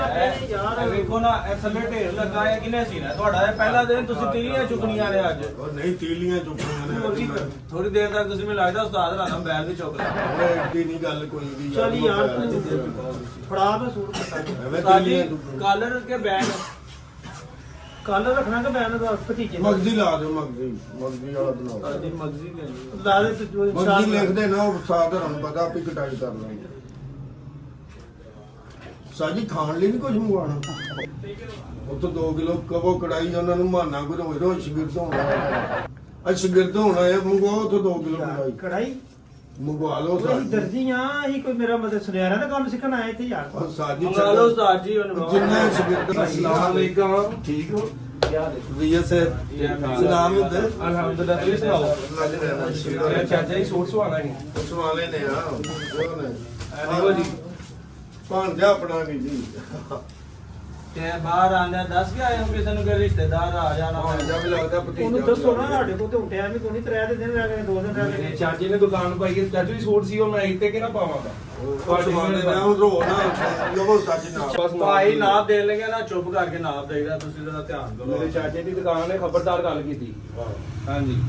ਇਹ ਵੇਖੋ ਨਾ ਇਹ ਥੱਲੇ ਢੇਰ ਲੱਗਾ ਹੈ ਕਿਨੇ ਸੀਨਾ ਤੁਹਾਡਾ ਇਹ ਪਹਿਲਾ ਦਿਨ ਤੁਸੀਂ ਤੀਲੀਆਂ ਚੁੱਕਣੀਆਂ ਨੇ ਅੱਜ। ਉਹ ਨਹੀਂ ਤੀਲੀਆਂ ਚੁੱਕੀਆਂ ਨੇ ਅੱਜ ਮੈਂ। ਥੋੜੀ ਦੇਰ ਤੱਕ ਤੁਸੀਂ ਮੈਨੂੰ ਲੱਗਦਾ ਉਸਤਾਦ ਰਾਣਾ ਬੈਲ ਵੀ ਚੁੱਕ ਲਿਆ। ਉਹ ਐਡੀ ਨਹੀਂ ਗੱਲ ਕੋਈ ਵੀ ਚੱਲ ਯਾਰ ਤੂੰ ਤੂੰ ਫੜਾ ਮੈਂ ਸੂਟ ਕੱਟਾ ਐਵੇਂ ਸਾਡੀ ਤੀਲੀਆਂ ਚੁੱਕੀਆਂ। ਕਾਲਰ ਕੇ ਬੈਗ ਕੱਲ ਰੱਖਣਾ ਕਿ ਬੈਨ ਦਾ ਭਤੀਜੇ ਨੂੰ? ਮਗਜ਼ੀ ਲਾ ਦਿਓ ਮਗਜ਼ੀ ਵਾਲਾ ਬਣਾਓ। ਸਾਡੀ ਮਗਜ਼ੀ ਲੈਣੀ। ਲਾ ਦੇ ਤੂੰ ਮਗਜ਼ੀ ਲਿਖਦੇ ਨਾ ਉਹ ਸਾਧਾਰਨ ਪਤਾ ਆਪੀ ਕਟਾਈ ਕਰ ਲਾਂਗੇ। ਸਾਜੀ ਖਾਣ ਲਈ ਵੀ ਕੁਝ ਮੰਗਵਾਉਣਾ ਉੱਥੋਂ 2 ਕਿਲੋ ਕਵੋ ਕੜਾਈ ਉਹਨਾਂ ਨੂੰ ਮਾਨਾ ਕੋਈ ਰੋਜ਼ ਰੋਜ਼ ਸ਼ਗਿਰਦ ਹੋਣਾ। ਅੱਜ ਸ਼ਗਿਰਦ ਹੋਣਾ ਹੈ ਮੰਗਵਾਓ ਉੱਥੋਂ 2 ਕਿਲੋ ਕੜਾਈ। ਕੜਾਈ ਮੰਗਵਾ ਲਓ ਉਹ ਅਸੀਂ ਦਰਜੀ ਆ, ਅਸੀਂ ਕੋਈ ਮੇਰਾ ਮਤਲਬ ਸੁਨਿਆਰਾਂ ਦਾ ਕੰਮ ਸਿੱਖਣ ਆਏ ਇੱਥੇ ਯਾਰ। ਔਰ ਸਾਜੀ ਮੰਗਾ ਲਓ ਉਸਤਾਦ ਜੀ ਉਹਨੂੰ ਜਿੰਨੇ ਸ਼ਗਿਰਦ अस्सलाम वालेकुम ठीक हो ਵੀਰ ਸਾਹਿਬ ਸਲਾਮ ਹੁੰਦੇ अल्हम्दुलिल्लाह तुम सुनाओ चाचा जी सूट सवाना नहीं ਉਸ ਵਾਲੇ ਨੇ ਆ ਉਹ ਨੇ देखो जी ਭਾਂਜਾ ਆਪਣਾ ਵੀ ਜੀ ਤੇ ਬਾਹਰ ਆਂਦਾ ਦੱਸ ਕੇ ਆਏ ਹੋ ਕਿਸੇ ਨੂੰ ਕਿ ਰਿਸ਼ਤੇਦਾਰ ਆ ਜਾਣਾ ਭਾਂਜਾ ਵੀ ਲੱਗਦਾ ਭਤੀਜਾ ਉਹਨੂੰ ਦੱਸੋ ਨਾ, ਸਾਡੇ ਕੋਲ ਤੇ ਉਟਿਆ ਵੀ ਕੋਈ ਨਹੀਂ, 3 ਦਿਨ ਰਹਿ ਗਏ, 2 ਦਿਨ ਰਹਿ मेरे ਗਏ। चाचे ने दुकान पाई है चाचू जी सूट सी और मैं इतने के ना पावांगा ਉਸ ਵਾਲੇ ਨੇ ਉਹ ਰੋ ਨਾ ਲਵੋ ਸਾਜੀ ਨਾ बस ਭਾਈ ਨਾਪ ਦੇ ਲਗੇ ਨਾ, ਚੁੱਪ ਕਰਕੇ ਨਾਪ ਦੇਈਦਾ, ਤੁਸੀਂ ਜਰਾ ਧਿਆਨ ਕਰੋ। मेरे चाचे की दुकान ने खबरदार गल की थी हाँ जी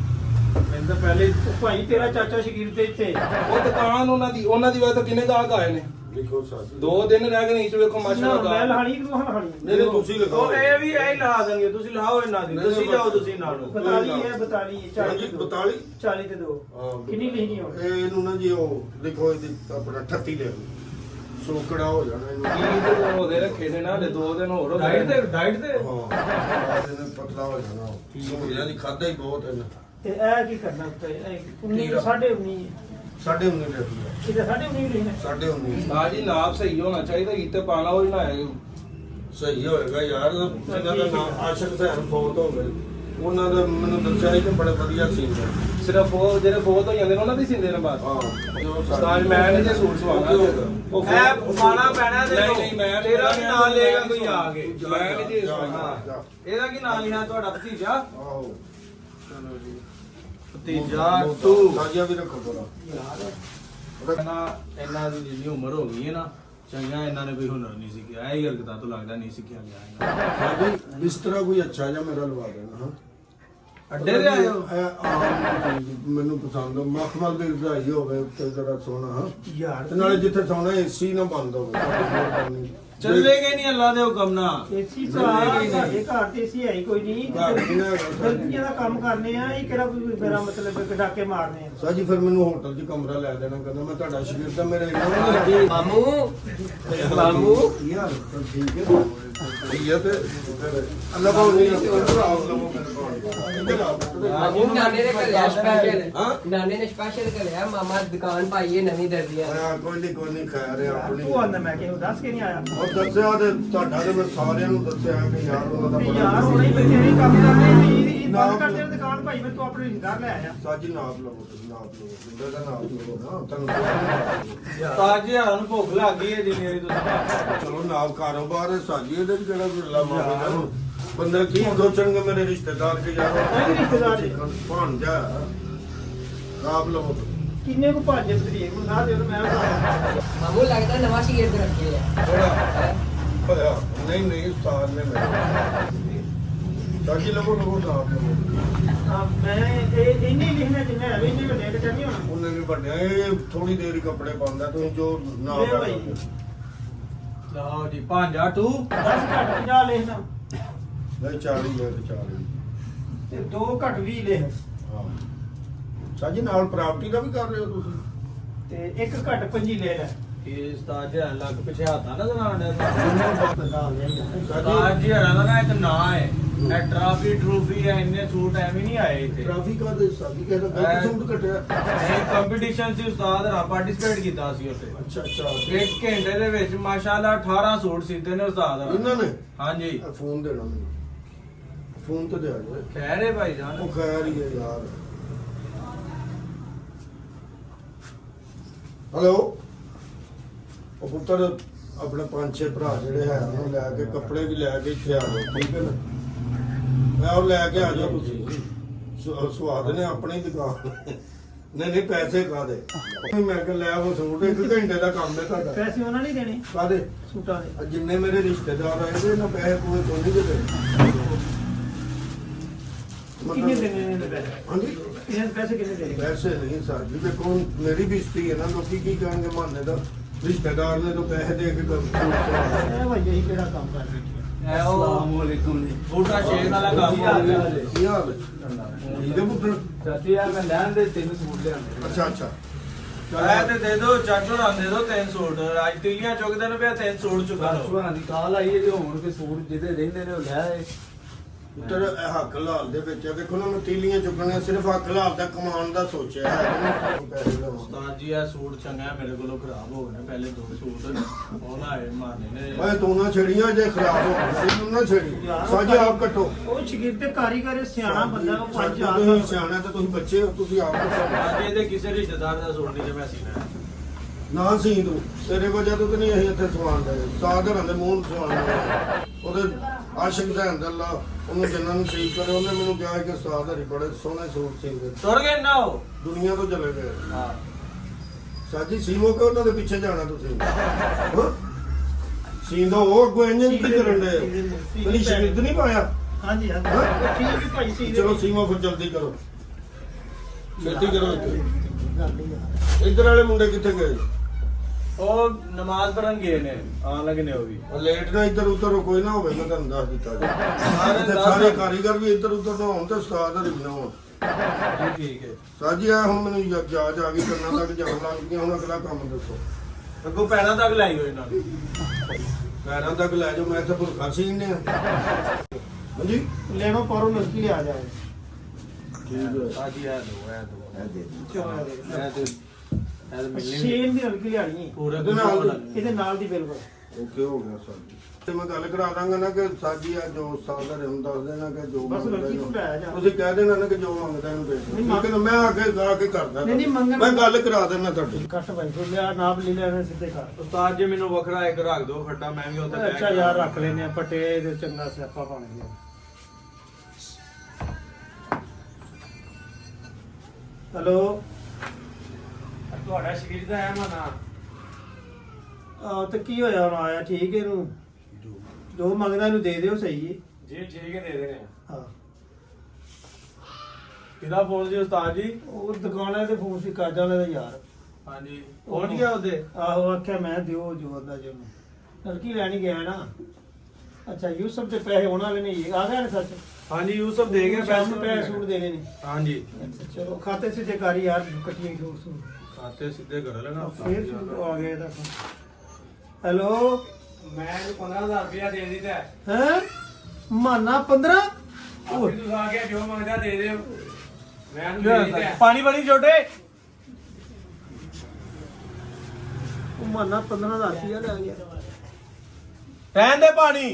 ਮੈਨੂੰ ਤਾਂ ਪਹਿਲੇ ਉਹ ਭਾਈ ਤੇਰਾ ਚਾਚਾ ਸ਼ਕੀਰ ਤੇ ਇੱਥੇ ਉਹ ਦੁਕਾਨ ਉਹਨਾਂ ਦੀ ਵਜ੍ਹਾ ਤੋਂ ਕਿੰਨੇ ਗਾਹਕ ਆਏ ਨੇ ਲਿਖੋ ਸਾਜੀ 2 ਦਿਨ ਰਹਿ ਗਏ ਨੀਚ ਵੇਖੋ ਨਾ, ਮਾਸ਼ਾਅੱਲਾ ਮੈਂ ਲਹਾਣੀ ਕਿ ਤੂੰ ਲਹਾਣੀ ਨਹੀਂ ਨਹੀਂ ਤੁਸੀਂ ਲਗਾਓ ਉਹ ਇਹ ਵੀ ਐ ਲਾ ਦੇਣਗੇ, ਤੁਸੀਂ ਲਾਓ ਇਹਨਾਂ ਦੀ, ਤੁਸੀਂ ਜਾਓ ਤੁਸੀਂ ਨਾਲ ਨੂੰ। 42 ਹੈ, 42 40 ਤੇ 42 40 ਤੇ 2 ਕਿੰਨੀ ਲਿਖਣੀ ਹੁਣ? ਇਹਨੂੰ ਨਾ ਜੀ ਉਹ ਲਿਖੋ ਇਹਦੀ ਆਪਣਾ 38 ਲੈ ਲਓ ਸੋਕੜਾ ਹੋ ਜਾਣਾ ਇਹਨੂੰ ਕੀ ਤੇ ਉਹਦੇ ਰੱਖੇ ਨੇ ਨਾ 2 ਦਿਨ ਹੋਰ ਹੋ ਗਏ ਡਾਈਟ ਤੇ ਹਾਂ ਇਹਨੇ ਪਤਲਾ ਹੋ ਜਾਣਾ ਸੋਕੜਿਆਂ ਦੀ ਖਾਦਾ ਹੀ ਬਹੁਤ ਹੈ ਨਾ ਤੇ ਇਹ ਕੀ ਕਰਨਾ ਉੱਤੇ? 19 19.5 19.5 ਲੈ ਲਓ ਕਿਤੇ 19.5 ਲਿਖਣਾ? 19.5 ਬਾਜੀ ਨਾਪ ਸਹੀ ਹੋਣਾ ਚਾਹੀਦਾ ਇੱਥੇ ਪਾਣਾ ਉਹ ਹੀ ਨਾ ਆਏ ਸਹੀ ਹੋਏਗਾ ਯਾਰ ਜਿਹਨਾਂ ਦਾ ਨਾਮ ਆਸ਼ਕ ਸਹਿਨ ਫੌਤ ਹੋ ਗਏ ਉਹਨਾਂ ਦਾ ਮੈਨੂੰ ਦੱਸਿਆ ਸੀ ਕਿ ਬੜੇ ਵਧੀਆ ਸੀਨ ਹੈ ਸਿਰਫ ਉਹ ਜਿਹੜੇ ਫੋਤ ਹੋ ਜਾਂਦੇ ਨੇ ਉਹਨਾਂ ਦੀ ਸਿੰਦੇ ਨੇ ਬਾਤ ਹਾਂ ਉਸਤਾਦ ਮੈਂ ਨੇ ਜੇ ਸੂਟ ਸਵਾਣਾ ਉਹ ਇਹ ਪਾਣਾ ਪੈਣਾ ਤੇ ਨਹੀਂ, ਮੈਂ ਤੇਰਾ ਵੀ ਨਾਂ ਲਏਗਾ ਕੋਈ ਆ ਕੇ। ਮੈਂ ਨਹੀਂ ਜੀ ਹਾਂ ਇਹਦਾ ਕੀ ਨਾਂ ਲਿਆ ਤੁਹਾਡਾ ਭਤੀਜਾ? ਆਹੋ ਚਲੋ ਜੀ ਭਤੀਜਾ ਤੂੰ ਸਾਜਿਆ ਵੀ ਰੱਖੋ ਥੋੜਾ ਇਹਨਾਂ ਦੀ ਜਿੰਨੀ ਉਮਰ ਹੋ ਗਈ ਹੈ ਨਾ, ਚੰਗਾ ਇਹਨਾਂ ਨੇ ਕੋਈ ਹੁਨਰ ਨਹੀਂ ਸਿੱਖਿਆ, ਇਹ ਹਰਕਤਾਂ ਤੋਂ ਲੱਗਦਾ ਨਹੀਂ ਸਿੱਖਿਆ ਗਿਆ ਇਹਨਾਂ ਨੂੰ। ਸਾਡੀ ਬਿਸਤਰਾ ਕੋਈ ਅੱਛਾ ਜਿਹਾ ਮੇਰਾ ਲਵਾ ਦੇਣਾ ਹਾਂ ਅੱਡੇ ਤੇ ਆਏ ਹੋ? ਇਹ ਆਮ ਮੈਨੂੰ ਪਸੰਦ ਆ ਮਖਮਲ ਦੀ ਰਜਾਈ ਹੋਵੇ ਤੇ ਜਰਾ ਸੋਹਣਾ ਹਾਂ ਯਾਰ ਤੇ ਨਾਲੇ ਜਿੱਥੇ ਸੌਣਾ ਏਸੀ ਨਾ ਬੰਦ ਹੋਵੇ ਚੱਲੇਗੇ ਨਹੀਂ ਅੱਲਾ ਦੇ ਹੁਕਮ ਨਾਲ। ਏਸੀ ਭਰਾ ਸਾਡੇ ਘਰ ਤੇ ਏਸੀ ਹੈ ਹੀ ਕੋਈ ਨਹੀਂ। ਘਰ ਕਿਹਨੇ ਹੈਗਾ ਸਾਡੇ? ਗਲਤੀਆਂ ਦਾ ਕੰਮ ਕਰਨੇ ਆ, ਇਹ ਕਿਹੜਾ ਕੋਈ ਮੇਰਾ ਮਤਲਬ ਕਢਾਕੇ ਮਾਰਨੇ ਆ। ਸਾਜੀ ਫਿਰ ਮੈਨੂੰ ਹੋਟਲ 'ਚ ਕਮਰਾ ਲੈ ਦੇਣਾ ਕਹਿੰਦਾ ਮੈਂ ਤੁਹਾਡਾ ਸ਼ਗਿਰਦ ਦਾ ਮੇਰਾ ਇੰਨਾ ਮਾਮੂ ਮਾਮੂ ਯਾਰ ਠੀਕ ਹੈ ਠੀਕ ਹੈ ਤੇ ਅੱਲਾ ਪਾਉ ਨਹੀਂ ਇੱਧਰ ਆਓ ਲਵੋ ਮੇਰੇ ਕੋਲ ਇੱਧਰ ਆਓ ਨਾਨੇ ਨੇ ਘਲਿਆ ਸਪੈਸ਼ਲ ਹਾਂ? ਨਾਨੇ ਨੇ ਸਪੈਸ਼ਲ ਘਲਿਆ ਮਾਮਾ ਦੁਕਾਨ ਪਾਈ ਹੈ ਨਵੀਂ ਦਰਦੀਆਂ ਆ ਕੋਈ ਨਹੀਂ ਖਾ ਰਿਹਾ ਆਪਣੀ ਤੂੰ ਆਂਦਾ ਮੈਂ ਕਿਹਾ ਦੱਸ ਕੇ ਨਹੀਂ ਆਇਆ ਉਹ ਦੱਸਿਆ ਤੇ ਤੁਹਾਡਾ ਤੇ ਮੈਂ ਸਾਰਿਆਂ ਨੂੰ ਦੱਸਿਆ ਕਿ ਯਾਰ ਉਹਨਾਂ ਦਾ ਵੀ ਬੜਾ ਯਾਰ ਹੁਣ ਹੀ ਬੱਚੇ ਨਹੀਂ ਕੰਮ ਕਰਨੇ ਨਹੀਂ ਬੰਦ ਕਰ ਦੇ ਦੁਕਾਨ ਭਾਈ, ਮੈਂ ਤੂੰ ਆਪਣੇ ਰਿਸ਼ਤੇਦਾਰ ਲੈ ਆਇਆ। ਸਾਜੀ ਨਾਪ ਲਵੋ ਤੁਸੀਂ ਨਾਪ ਲਵੋ ਜਿੰਦਾ ਦਾ ਨਾਪ ਲਵੋ ਨਾ ਤੁਹਾਨੂੰ ਤਾਜ ਹਰਾਂ ਨੂੰ ਭੁੱਖ ਲੱਗ ਗਈ ਹੈ ਜਿੰਨੀ ਵਾਰੀ ਤੁਸੀਂ ਚਲੋ ਨਾਪ ਕਾਰੋਬਾਰ ਹੈ ਸਾਜੀ ਇਹਦੇ ਚ ਕਿਹੜਾ ਕੋਈ ਲਾ ਮਾਰਦਾ ਬੰਦਾ ਕੀ ਸੋਚਣਗੇ ਮੇਰੇ ਰਿਸ਼ਤੇਦਾਰ ਕਿ ਯਾਰ ਨਹੀਂ ਰਿਸ਼ਤੇਦਾਰ ਜੀ। ਭਾਂਜਾ ਨਾਪ ਲਵੋ ਕਿੰਨੇ ਕੋ ਭਾਜੇ ਤਰੀਕ ਨੂੰ ਨਾ ਦੇ ਮੈਂ ਬਣਾ ਮਾਮੂ ਲੱਗਦਾ ਨਵਾਂ ਸ਼ਗਿਰਦ ਰੱਖੇ ਆ ਥੋੜਾ ਹੋਇਆ ਨਹੀਂ ਉਸਤਾਦ ਨੇ ਮੈਂ ਸਾਜੀ ਲਵੋ ਨਾਪ ਲਵੋ ਮੈਂ ਇਹ ਇੰਨੀ ਲਿਖਣਾ ਜਿੰਨੇ ਹੈ ਵੀ ਇੰਨੇ ਵੱਡੇ ਕਿਤੇ ਨਹੀਂ ਹੋਣਾ। ਉਹਨੇ ਵੀ ਵੱਡਿਆ ਇਹ ਥੋੜੀ ਦੇਰ ਹੀ ਕੱਪੜੇ ਪਾਉਂਦਾ ਤੁਸੀਂ ਜੋ ਨਾਪ ਲੈ ਭਾਈ। ਲਓ ਜੀ ਭਾਂਜਾ ਟੂ 10 ਘੱਟ 50 ਲਿਖਣਾ ਨਹੀਂ 40 ਲੈ ਤੇ 40 ਤੇ 2 ਘੱਟ 20 ਲਿਖ ਹਾਂ ਸਾਜੀ ਨਾਲ ਪ੍ਰਾਪਰਟੀ ਦਾ ਵੀ ਕਰ ਰਹੇ ਹੋ ਤੁਸੀਂ ਤੇ 1 ਘੱਟ 25 ਲੈ ਲੈ। ਇਹ ਤਾਜ ਹਰਾਂ ਲੱਗ ਪਿਛੇ ਹੱਥਾਂ ਨਾ ਦਰਾਂਡੇ ਬੰਦਾ ਆ ਗਿਆ ਯਾਰ। ਤਾਜ ਹਰਾਂ ਦਾ ਨਾ ਇੱਕ ਨਾਂ ਹੈ, ਇਹ ਟਰਾਫੀ ਹੈ, ਇੰਨੇ ਸੂਟ ਐਵੇਂ ਨਹੀਂ ਆਏ ਇੱਥੇ। ਟ੍ਰੈਫਿਕ ਦੇ ਸਾਡੀ ਕਹਿੰਦਾ ਗਲਤ ਸੂਟ ਕੱਟਿਆ ਇਹ ਕੰਪੀਟੀਸ਼ਨ ਸੀ, ਉਸਤਾਦ ਹਰਾਂ ਪਾਰਟਿਸਿਪੇਟ ਕੀਤਾ ਸੀ ਉੱਥੇ। ਅੱਛਾ 1 ਘੰਟੇ ਦੇ ਵਿੱਚ ਮਾਸ਼ਾਅੱਲਾ 18 ਸੂਟ ਸੀਤੇ ਨੇ ਉਸਤਾਦ ਹਰਾਂ। ਇਹਨਾਂ ਨੇ ਹਾਂਜੀ ਇਹ ਫੋਨ ਦੇਣਾ ਮੈਨੂੰ ਫੋਨ ਤੇ ਦੇ ਆ ਖੈਰ ਹੈ ਭਾਈ ਜਾਨ। ਉਹ ਖੈਰ ਹੀ ਹੈ ਯਾਰ ਹੈਲੋ ਉਹ ਪੁੱਤਰ ਆਪਣੇ 5-6 ਭਰਾ ਜਿਹੜੇ ਹੈ ਉਹਨਾਂ ਨੂੰ ਲੈ ਕੇ ਕੱਪੜੇ ਵੀ ਲੈ ਕੇ ਇੱਥੇ ਆ ਜਾਓ ਠੀਕ ਹੈ ਨਾ ਮੈਂ ਉਹ ਲੈ ਕੇ ਆ ਜਾਓ ਤੁਸੀਂ ਸਵਾਦ ਨੇ ਆਪਣੀ ਦੁਕਾਨ ਨਹੀਂ ਪੈਸੇ ਕਾਦੇ ਮੈਂ ਕਿਹਾ ਲੈ ਉਹ ਸੂਟ 1 ਘੰਟੇ ਦਾ ਕੰਮ ਹੈ ਤੁਹਾਡਾ ਪੈਸੇ ਉਹਨਾਂ ਨਹੀਂ ਦੇਣੇ ਕਾਦੇ ਸੂਟਾਂ ਦੇ। ਜਿੰਨੇ ਮੇਰੇ ਰਿਸ਼ਤੇਦਾਰ ਆਏ ਨੇ ਨਾ ਪੈਸੇ ਕੋਈ ਨਹੀਂ ਦੇ ਕਿੰਨੇ ਦੇਣੇ ਨੇ ਪੈਸੇ? ਹਾਂਜੀ ਇਹਨਾਂ ਦੇ ਪੈਸੇ ਕਿੰਨੇ ਦੇਣੇ? ਪੈਸੇ ਨਹੀਂ ਸਰ ਜੀ ਦੇਖੋ ਮੇਰੀ ਬੇਇੱਜ਼ਤੀ ਹੈ ਨਾ ਲੋਕੀ ਕੀ ਕਹਿਣਗੇ ਮਹੱਲੇ ਦਾ ਰਿਸ਼ਤੇਦਾਰ ਨੇ ਤਾਂ ਪੈਸੇ ਦੇ ਕੇ ਕੰਮ ਇਹ ਭਾਈ ਇਹ ਕਿਹੜਾ ਕੰਮ ਕਰ ਰਹੇ ਹੋ? ਇਹ ਉਹ ਵਾਲੇਕੁਮ ਜੀ ਬੂਟਾ ਸ਼ੇਖ ਵਾਲਾ ਕੰਮ ਹੋ ਗਿਆ। ਕੀ ਹਾਲ ਹੈ ਇਹਦੇ ਪੁੱਤਰ ਚਾਚੀ ਯਾਰ ਮੈਂ ਲੈਣ ਦੇ 3 ਸੂਟ ਲਿਆਂਦੇ ਅੱਛਾ ਇਹ ਤੇ ਦੇ ਦੋ ਚਾਚੋ ਰਾਂ ਦੇ ਦੋ 3 ਸੂਟ, ਅੱਜ ਤਿੱਲੀਆਂ ਚੁੱਕਦੇ ਨੇ ਪਿਆ 3 ਸੂਟ ਚੁਕਾ ਲਓ। ਸੁਹਾਣਾ ਦੀ ਕਾਲ ਆਈ ਹੈ ਜੇ ਹੁਣ ਕੋਈ ਸੂਟ ਜਿਹਦੇ ਰਹਿੰਦੇ ਨੇ ਉਹ ਲੈ ਆਏ ਪੁੱਤਰ ਇਹ ਹੱਕ ਲਾਲ ਦੇ ਵਿੱਚ ਆ, ਦੇਖੋ ਨਾ ਮੈਂ ਤੀਲੀਆਂ ਚੁੱਕਣੀਆਂ ਸਿਰਫ ਹੱਕ ਲਾਲ ਦਾ ਕਮਾਉਣ ਦਾ ਸੋਚਿਆ ਹੈ। ਉਸਤਾਦ ਜੀ ਇਹ ਸੂਟ ਚੰਗਾ ਹੈ, ਮੇਰੇ ਕੋਲੋਂ ਖਰਾਬ ਹੋ ਗਏ ਨੇ ਪਹਿਲੇ 2 ਸੂਟ ਹੁਣ ਆਏ ਮਾਰਨੇ ਨੇ। ਓਏ ਤੂੰ ਨਾ ਛੜੀਆਂ ਜੇ ਖਰਾਬ ਹੋ ਗਈ ਤੂੰ ਨਾ ਛੜੀ ਸਾਜੀ ਆਪ ਕੱਟੋ। ਉਹ ਸ਼ਗੀਰ ਤੇ ਕਾਰੀਗਰ ਸਿਆਣਾ ਬੰਦਾ ਉਹ ਸਾਜੀ 5 ਤੁਸੀਂ ਸਿਆਣਾ ਤੇ ਤੁਸੀਂ ਬੱਚੇ ਹੋ, ਤੁਸੀਂ ਆਪ ਕੱਟੋ। ਅੱਜ ਇਹਦੇ ਕਿਸੇ ਰਿਸ਼ਤੇਦਾਰ ਦਾ ਸੂਟ ਨਹੀਂ ਜੇ ਮੈਂ ਸੀਨਾ। ਨਾ ਸੀ ਤੂੰ ਤੇਰੇ ਵਜ੍ਹਾ ਤੋਂ ਤਾਂ ਨਹੀਂ ਅਸੀਂ ਇੱਥੇ ਸਵਾਲ ਦੇ ਸਾਧਰਾਂ ਦੇ ਮੂੰਹ ਨੂੰ ਸਵਾਲ ਦੇ ਉਹਦੇ ਆਸ਼ਿਕ ਦਾ ਅੰਦਰਲਾ ਉਹਨੂੰ ਜਿੰਨਾਂ ਨੂੰ ਸਹੀ ਕਰੇ ਉਹਨੇ ਮੈਨੂੰ ਕਿਹਾ ਕਿ ਉਸਤਾਦ ਹਰੀ ਬੜੇ ਸੋਹਣੇ ਸੂਟ ਸੀਂਦੇ ਤੁਰ ਗਏ ਨਾ ਉਹ। ਦੁਨੀਆ ਤੋਂ ਚਲੇ ਗਏ। ਹਾਂ ਸਾਜੀ ਸੀਮੋ ਕਿ ਉਹਨਾਂ ਦੇ ਪਿੱਛੇ ਜਾਣਾ ਤੁਸੀਂ ਹਾਂ? ਸੀਂਦੋ ਉਹ ਅੱਗੋਂ ਇੰਜਨ ਕੀ ਕਰਨ ਦੇ ਤੁਸੀਂ ਸ਼ਰੀਰ ਨਹੀਂ ਪਾਇਆ। ਹਾਂਜੀ ਹਾਂਜੀ ਹਾਂ? ਠੀਕ ਹੈ ਭਾਈ ਸੀ ਚਲੋ ਸੀਮੋ ਫਿਰ ਜਲਦੀ ਕਰੋ ਛੇਤੀ ਕਰੋ ਇੱਥੇ। ਗੱਲ ਹੀ ਆ। ਇੱਧਰ ਵਾਲੇ ਮੁੰਡੇ ਕਿੱਥੇ ਗਏ? ਉਹ ਨਮਾਜ਼ ਪੜਨ ਗਏ ਨੇ, ਆਣ ਲੱਗੇ ਨੇ ਉਹ ਵੀ। ਉਹ ਲੇਟ ਨਾ ਇੱਧਰ ਉੱਧਰ ਕੋਈ ਨਾ ਹੋਵੇ, ਮੈਂ ਤੁਹਾਨੂੰ ਦੱਸ ਦਿੱਤਾ ਜੀ। ਸਾਰੇ ਇੱਥੇ ਸਾਰੇ ਕਾਰੀਗਰ ਵੀ ਇੱਧਰ ਉੱਧਰ ਨਾ ਹੋਣ ਤੇ ਉਸਤਾਦ ਹਰੀ ਵੀ ਨਾ ਹੋਣ। ਠੀਕ ਹੈ। ਸਾਜੀ ਆ ਹੁਣ ਮੈਨੂੰ ਜਾਜ ਆ ਗਈ ਕੰਨਾਂ ਤੱਕ ਜਾਣ ਲੱਗ ਗਈਆਂ, ਹੁਣ ਅਗਲਾ ਕੰਮ ਦੱਸੋ। ਅੱਗੋਂ ਪੈਰਾਂ ਤੱਕ ਲਾਈ ਹੋਈ ਇਹਨਾਂ ਨੇ। ਪੈਰਾਂ ਤੱਕ ਲੈ ਜਾਓ, ਮੈਂ ਇੱਥੇ ਭੁਰਖਾ ਸੀਨੇ ਆ। ਹਾਂਜੀ ਲੈਣੋ ਪਰੋਂ ਲੜਕੀ ਲਿਆ ਜਾਏ। ਠੀਕ ਹੈ। ਆਜੀ ਇਹ ਦੋ ਚਲੋ ਇਹ ਮਿਲਣੀ ਸੇਮ ਦੀ ਲੜਕੀ ਲਿਆਣੀ ਹੈ। ਪੂਰੇ ਇਹਦੇ ਨਾਲ ਇਹਦੇ ਨਾਲ ਦੀ ਬਿਲਕੁਲ ਓਕੇ ਹੋ ਗਿਆ ਸਾਜੀ। ਤੇ ਮੈਂ ਗੱਲ ਕਰਾ ਦਾਂਗਾ ਨਾ ਕਿ ਸਾਜੀ ਆ ਜੋ ਉਸਤਾਦ ਹਰੀ ਨੂੰ ਦੱਸ ਦੇਣਾ ਕਿ ਜੋ ਬਸ ਮੰਗਦਾ ਲੜਕੀ ਨੂੰ ਲੈ ਜਾ। ਤੁਸੀਂ ਕਹਿ ਦੇਣਾ ਨਾ ਕਿ ਜੋ ਮੰਗਦਾ ਇਹਨੂੰ ਦੇ ਦਿਓ। ਨਹੀਂ, ਠੀਕ ਹੈ ਨਾ, ਮੈਂ ਅੱਗੇ ਗਾ ਕੇ ਕਰਦਾ। ਨਹੀਂ, ਨਹੀਂ, ਮੰਗਣ- ਮੈਂ ਗੱਲ ਕਰਾ ਦੇਣਾ ਤੁਹਾਡੀ। ਕੱਟ ਭਾਈ ਫਿਰ ਲਿਆ ਨਾਪ ਲੈ ਲੈਣੇ ਸਿੱਧੇ ਕਰ। ਉਸਤਾਦ ਜੀ ਮੈਨੂੰ ਵੱਖਰਾ ਇੱਕ ਰੱਖ ਦਿਓ ਫੱਟਾ, ਮੈਂ ਵੀ ਉੱਥੇ ਬੈਠ ਅੱਛਾ ਯਾਰ ਰੱਖ ਲੈਨੇ ਆ ਪਟੇ ਤੇ ਚੰਗਾ ਸਿਆਪਾ ਬਣ ਗਿਆ। ਹੈਲੋ ਤੁਹਾਡਾ ਸ਼ਰੀਰ ਦਾ ਹੈ ਮਨਾ। ਆ ਤੇ ਕੀ ਹੋਇਆ ਹੁਣ ਆਇਆ ਠੀਕ ਹੈ ਇਹਨੂੰ ਜੋ ਮੰਗਦਾ ਇਹਨੂੰ ਦੇ ਦਿਓ ਸਹੀ ਹੈ। ਜੀ ਠੀਕ ਹੈ, ਦੇ ਦੇਣੇ ਆ। ਹਾਂ ਕਿਹਦਾ ਫੋਨ ਸੀ ਉਸਤਾਦ ਜੀ? ਉਹ ਦੁਕਾਨ ਵਾਲੇ ਦੇ ਫੋਨ ਸੀ ਕਾਜਾਂ ਵਾਲੇ ਦਾ ਯਾਰ। ਹਾਂਜੀ ਪਹੁੰਚ ਗਿਆ ਉਹਦੇ। ਆਹੋ ਆਖਿਆ ਮੈਂ ਦਿਓ ਜੋ ਦਾ ਜੋ ਲੜਕੀ ਲੈਣੀ ਗਿਆ ਨਾ। ਅੱਛਾ ਯੂਸਫ ਦੇ ਪੈਸੇ ਉਹਨਾਂ ਵਾਲੇ ਨੇ ਆ ਗਏ ਨੇ ਸੱਚ। ਹਾਂਜੀ ਯੂਸਫ ਦੇ ਗਿਆ ਪੈਸੇ ਸੂਟ ਦੇਣੇ ਨੇ। ਹਾਂਜੀ ਅੱਛਾ ਚਲੋ ਖਾਤੇ ਸਿੱਧੇ ਕਰ ਯਾਰ ਕੱਟੀਆਂ ਸੂਟ ਖਾਤੇ ਸਿੱਧੇ ਕਰ ਲੈਣਾ। ਫੇਰ ਸੂਟ ਆ ਗਏ ਇਹਦਾ। ਹੈਲੋ ਮੈਂ ਇਹਨੂੰ 15000 ਰੁਪਇਆ ਦੇ ਦਿੱਤਾ ਹੈ। ਹੈ ਮਾਨਾ 15 ਆਪੇ ਤੂੰ ਆ ਗਿਆ, ਜੋ ਮੰਗਦਾ ਦੇ ਦੇ। ਮੈਂ ਇਹਨੂੰ ਦੇ ਦਿੱਤਾ। ਪਾਣੀ ਬੜੀ ਛੋਟੇ। ਉਹ ਮਾਨਾ 15 ਦਾ ਰੁਪਿਆ ਲੈ ਗਿਆ। ਰਹਿਣ ਦੇ ਪਾਣੀ।